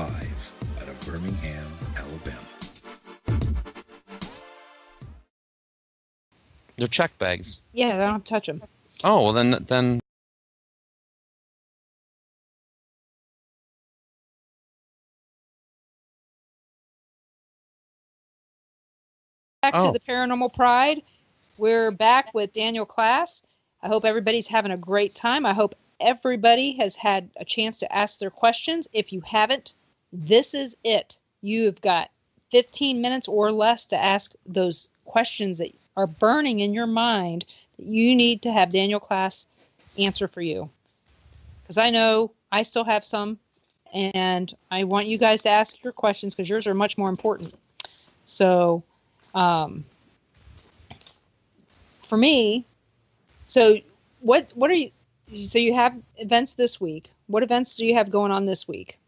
live out of Birmingham, Alabama. They're check bags. Yeah, I don't have to touch them. Oh, well then. Back to the Paranormal Pride. We're back with Daniel Klaes. I hope everybody's having a great time. I hope everybody has had a chance to ask their questions. If you haven't, this is it. You've got 15 minutes or less to ask those questions that are burning in your mind that you need to have Daniel Klaes answer for you. Because I know I still have some, and I want you guys to ask your questions because yours are much more important. So, for me, so what are you, so you have events this week. What events do you have going on this week?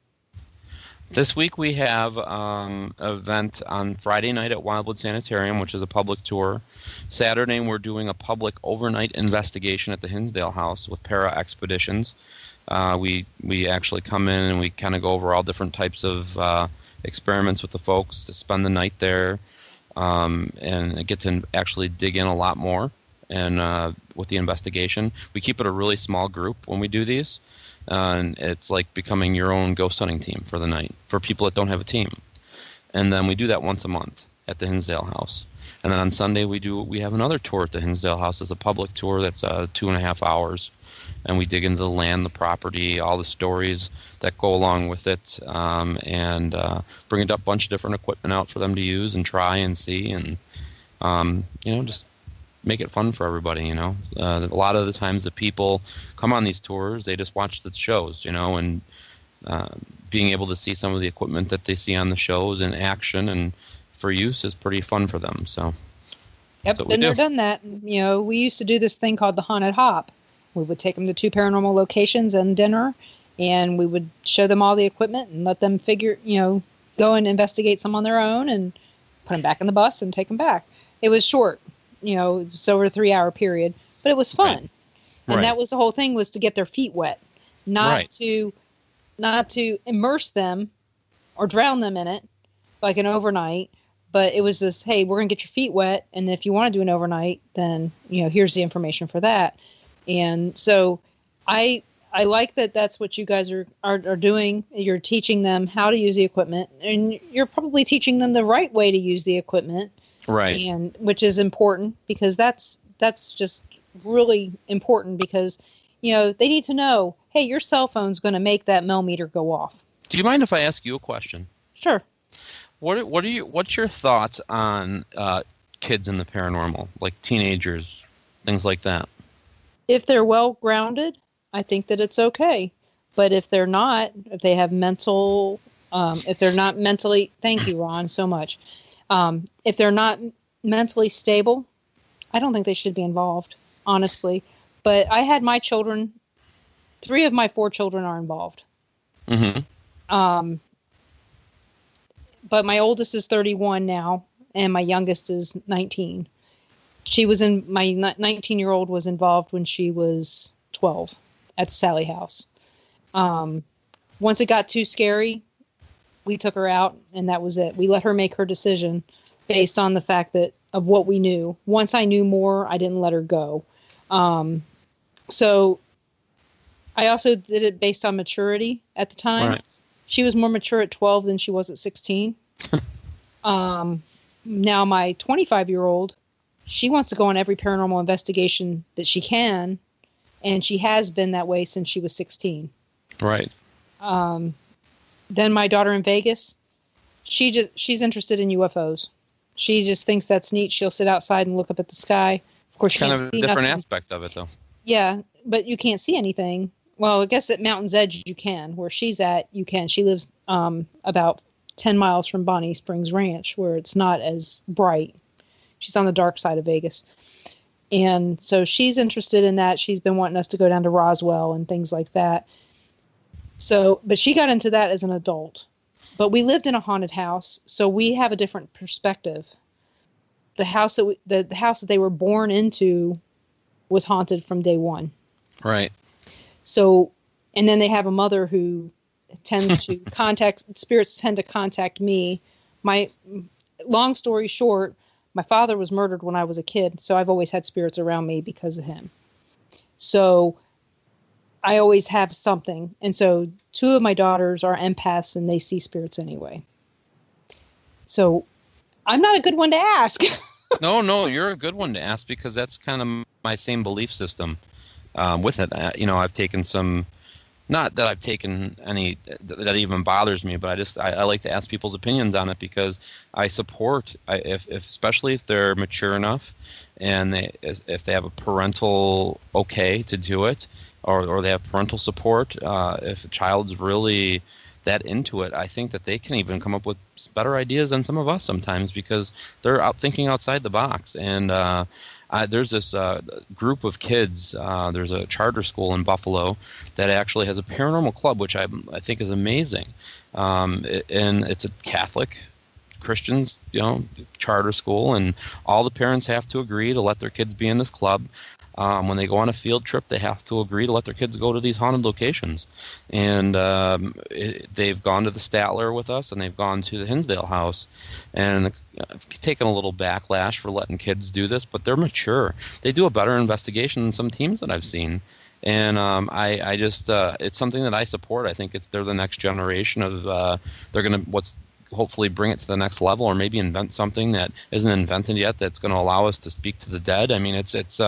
This week we have an event on Friday night at Wildwood Sanitarium, which is a public tour. Saturday we're doing a public overnight investigation at the Hinsdale House with Para Expeditions. We actually come in and we kind of go over all different types of experiments with the folks to spend the night there. And get to actually dig in a lot more and with the investigation. We keep it a really small group when we do these, and it's like becoming your own ghost hunting team for the night for people that don't have a team. And then we do that once a month at the Hinsdale House. And then on Sunday we have another tour at the Hinsdale House. It's a public tour that's 2.5 hours. And we dig into the land, the property, all the stories that go along with it, and bring a bunch of different equipment out for them to use and try and see, and just make it fun for everybody. A lot of the times the people come on these tours, they just watch the shows, and being able to see some of the equipment that they see on the shows in action and for use is pretty fun for them. So, yep, been there, done that. We used to do this thing called the Haunted Hop. We would take them to 2 paranormal locations and dinner, and we would show them all the equipment and let them go and investigate some on their own and put them back in the bus and take them back. It was short, it's over a 3-hour period, but it was fun. Right. And that was the whole thing, was to get their feet wet, not to immerse them or drown them in it like an overnight. But it was this, hey, we're going to get your feet wet, and if you want to do an overnight, then here's the information for that. And so I like that that's what you guys are doing. You're teaching them how to use the equipment, and you're probably teaching them the right way to use the equipment. Right. And which is important, because that's just really important, because they need to know, hey, your cell phone's going to make that millimeter go off. Do you mind if I ask you a question? Sure. What's your thoughts on kids in the paranormal, like teenagers, things like that? If they're well-grounded, I think that it's okay. But if they're not, if they have if they're not mentally, thank you, Ron, so much. If they're not mentally stable, I don't think they should be involved, honestly. But I had my children, 3 of my 4 children are involved. Mm-hmm. But my oldest is 31 now, and my youngest is 19. My 19-year-old was involved when she was 12 at Sally House. Once it got too scary, we took her out, and that was it. We let her make her decision based on the fact of what we knew. Once I knew more, I didn't let her go. So I also did it based on maturity at the time. Right. She was more mature at 12 than she was at 16. Now my 25-year-old, she wants to go on every paranormal investigation that she can, and she has been that way since she was 16. Right. Then my daughter in Vegas, she's interested in UFOs. She just thinks that's neat. She'll sit outside and look up at the sky. Of course, you can't see nothing. Kind of a different aspect of it, though. Yeah, but you can't see anything. Well, I guess at Mountain's Edge you can. Where she's at, you can. She lives about 10 miles from Bonnie Springs Ranch, where it's not as bright. She's on the dark side of Vegas. And so she's interested in that. She's been wanting us to go down to Roswell and things like that. So, but she got into that as an adult. But we lived in a haunted house, so we have a different perspective. The house the house that they were born into was haunted from day one. Right. So, and then they have a mother who tends to spirits tend to contact me. My long story short, my father was murdered when I was a kid, so I've always had spirits around me because of him. So I always have something. And so 2 of my daughters are empaths and they see spirits anyway. So I'm not a good one to ask. No, you're a good one to ask because that's kind of my same belief system with it. I've taken some, not that I've taken any that even bothers me, but I like to ask people's opinions on it because I support, especially if they're mature enough and if they have a parental okay to do it, or they have parental support. If a child's really that into it, I think that they can even come up with better ideas than some of us sometimes because they're out thinking outside the box. And there's this group of kids. There's a charter school in Buffalo that actually has a paranormal club, which I think is amazing. And it's a Catholic Christians, charter school, and all the parents have to agree to let their kids be in this club. When they go on a field trip, they have to agree to let their kids go to these haunted locations. And they've gone to the Statler with us, and they've gone to the Hinsdale House. And I've taken a little backlash for letting kids do this, but they're mature. They do a better investigation than some teams that I've seen. And I just it's something that I support. I think they're the next generation of they're going to hopefully bring it to the next level, or maybe invent something that isn't invented yet that's going to allow us to speak to the dead. I mean, it's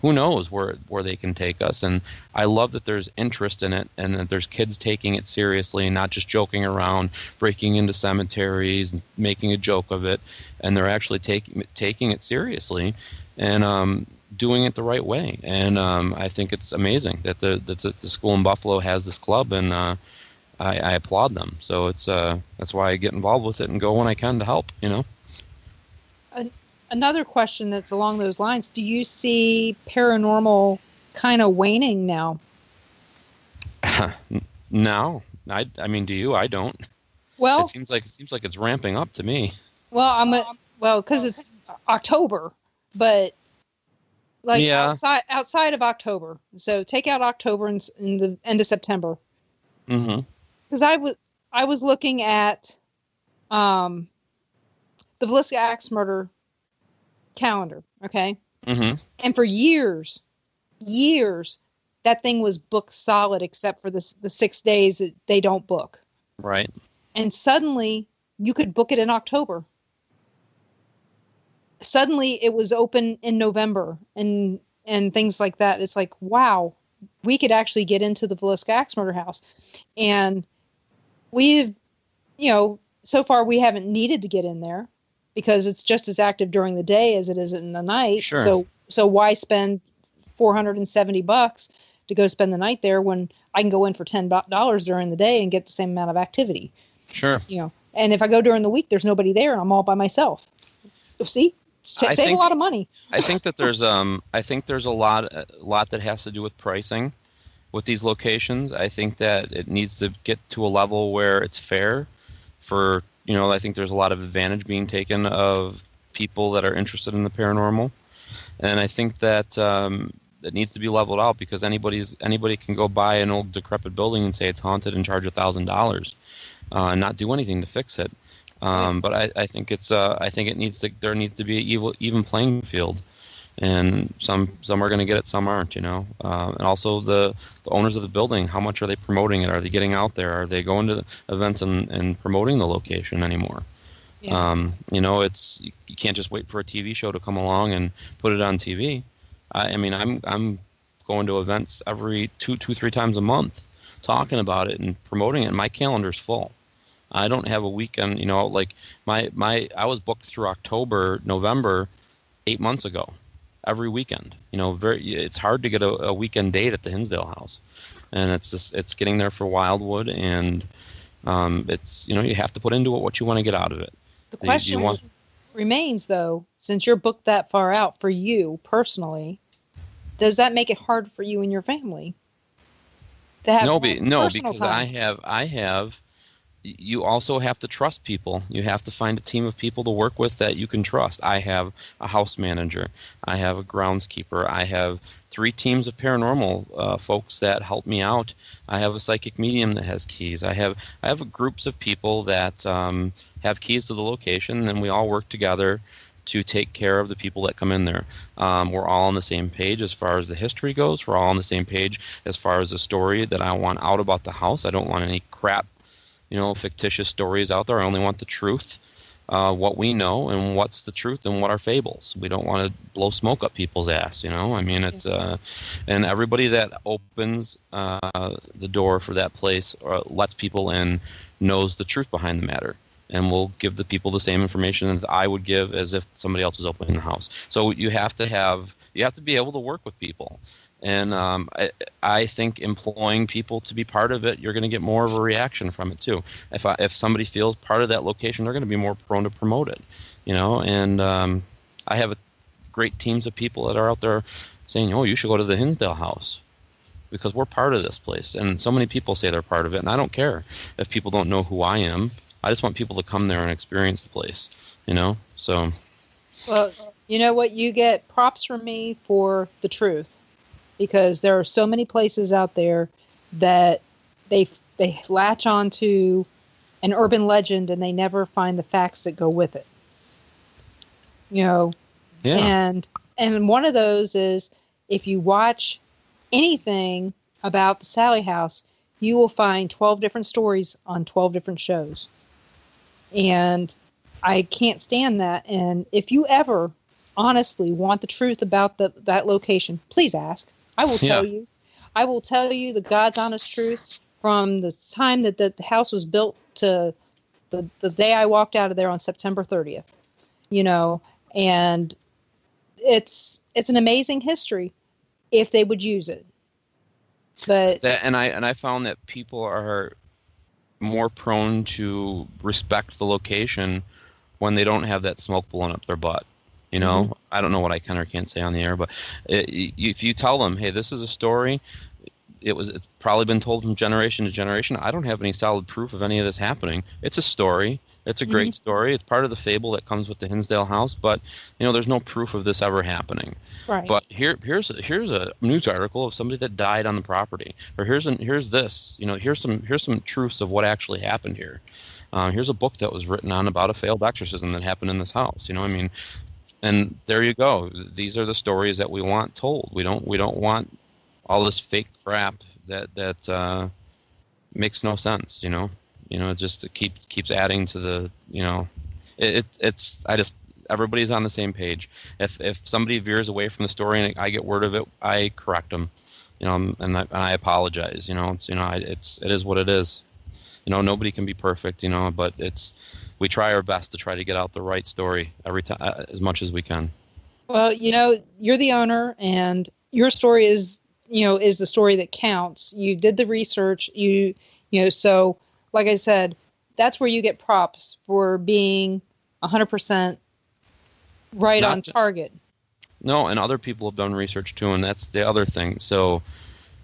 who knows where they can take us. And I love that there's interest in it and that there's kids taking it seriously and not just joking around, breaking into cemeteries and making a joke of it. And they're actually taking it seriously and doing it the right way. And I think it's amazing that the school in Buffalo has this club, and I applaud them. So that's why I get involved with it and go when I can to help, Another question that's along those lines, do you see paranormal kind of waning now? No. I mean, do you? I don't. Well, it seems like it's ramping up to me. Well, because it's October, but outside of October. So take out October and in the end of September. Mm-hmm. Because I was looking at the Villisca Axe murder calendar, okay? Mm-hmm. And for years, that thing was booked solid except for the 6 days that they don't book. Right. And suddenly, you could book it in October. Suddenly, it was open in November and things like that. It's like, wow, we could actually get into the Villisca Axe murder house. And we've, so far we haven't needed to get in there because it's just as active during the day as it is in the night. Sure. So why spend $470 to go spend the night there when I can go in for $10 during the day and get the same amount of activity? Sure. And if I go during the week, there's nobody there and I'm all by myself. See? Save a lot of money. I think that there's a lot that has to do with pricing with these locations. I think that it needs to get to a level where it's fair for, I think there's a lot of advantage being taken of people that are interested in the paranormal. And I think that it needs to be leveled out because anybody can go buy an old decrepit building and say it's haunted and charge $1,000 and not do anything to fix it. But I think there needs to be an even playing field. And some are going to get it, some aren't, and also the owners of the building, how much are they promoting it? Are they getting out there? Are they going to events and promoting the location anymore? Yeah. You can't just wait for a TV show to come along and put it on TV. I mean, I'm going to events every 3 times a month talking about it and promoting it. And my calendar's full. I don't have a weekend, like I was booked through October, November, 8 months ago. Every weekend, it's hard to get a weekend date at the Hinsdale House, and it's getting there for Wildwood, and it's you have to put into it what you want to get out of it. The question remains, though, since you're booked that far out for you personally, does that make it hard for you and your family to have no, because time? I have you also have to trust people. You have to find a team of people to work with that you can trust. I have a house manager. I have a groundskeeper. I have 3 teams of paranormal folks that help me out. I have a psychic medium that has keys. I have groups of people that have keys to the location, and we all work together to take care of the people that come in there. We're all on the same page as far as the history goes. We're all on the same page as far as the story that I want out about the house. I don't want any crap, fictitious stories out there. I only want the truth, what we know, and what's the truth and what are fables. We don't want to blow smoke up people's ass, I mean, it's and everybody that opens the door for that place or lets people in knows the truth behind the matter, and will give the people the same information that I would give as if somebody else was opening the house. So you have to be able to work with people. And I think employing people to be part of it, you're going to get more of a reaction from it too. If somebody feels part of that location, they're going to be more prone to promote it, And I have great teams of people that are out there saying, "Oh, you should go to the Hinsdale House because we're part of this place." And so many people say they're part of it, and I don't care if people don't know who I am. I just want people to come there and experience the place, So. Well, you know what? You get props from me for the truth. Because there are so many places out there that they latch onto an urban legend and they never find the facts that go with it. Yeah. And one of those is if you watch anything about the Sally House, you will find 12 different stories on 12 different shows. And I can't stand that. And if you ever honestly want the truth about that location, please ask. I will tell you. I will tell you the God's honest truth from the time that the house was built to the day I walked out of there on September 30th. And it's an amazing history if they would use it. But I found that people are more prone to respect the location when they don't have that smoke blowing up their butt. Mm-hmm. I don't know what I can or can't say on the air, but if you tell them, hey, this is a story, it's probably been told from generation to generation. I don't have any solid proof of any of this happening. It's a story. It's a great story. It's part of the fable that comes with the Hinsdale House, but there's no proof of this ever happening. Right. But here's a news article of somebody that died on the property, or here's this. Here's some truths of what actually happened here. Here's a book that was written about a failed exorcism that happened in this house. And there you go. These are the stories that we want told. We don't want all this fake crap that makes no sense. It just keeps adding to the. Everybody's on the same page. If somebody veers away from the story and I get word of it, I correct them. And I apologize. It is what it is. Nobody can be perfect. But we try our best to try to get out the right story every time, as much as we can. Well, you're the owner, and your story is the story that counts. You did the research, so like I said, that's where you get props for being 100% right on target. No, and other people have done research too, and that's the other thing. So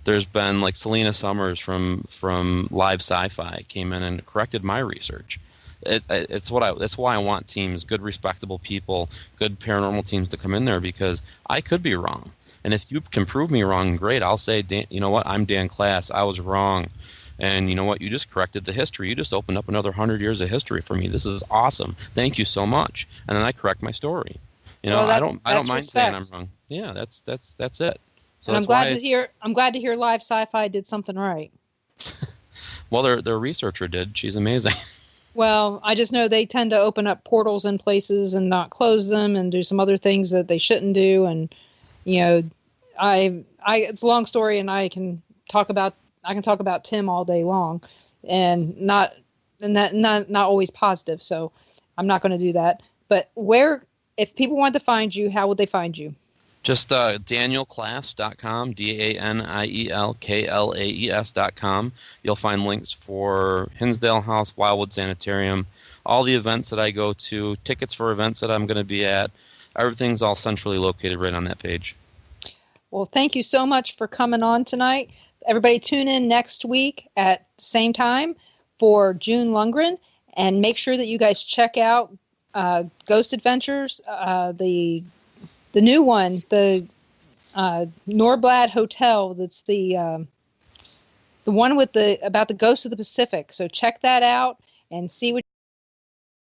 there's been like Selena Summers from Live Sci-Fi came in and corrected my research. That's why I want teams, good, respectable people, good paranormal teams to come in there, because I could be wrong. And if you can prove me wrong, great. I'll say, Dan, you know what? I'm Dan Klaes. I was wrong. And you know what? You just corrected the history. You just opened up another 100 years of history for me. This is awesome. Thank you so much. And then I correct my story. I don't mind saying I'm wrong. Yeah, that's it. So and I'm glad to hear Live Sci-Fi did something right. Well, their researcher did. She's amazing. Well, I just know they tend to open up portals in places and not close them, and do some other things that they shouldn't do. And it's a long story, and I can talk about Tim all day long, and not always positive. So I'm not going to do that. But if people want to find you, how would they find you? Just DanielKlaes.com, DanielKlaes.com. You'll find links for Hinsdale House, Wildwood Sanitarium, all the events that I go to, tickets for events that I'm going to be at. Everything's all centrally located right on that page. Well, thank you so much for coming on tonight. Everybody tune in next week at the same time for June Lundgren, and make sure that you guys check out Ghost Adventures, the new one, the Norblad Hotel. That's the one with about the ghosts of the Pacific. So check that out and see what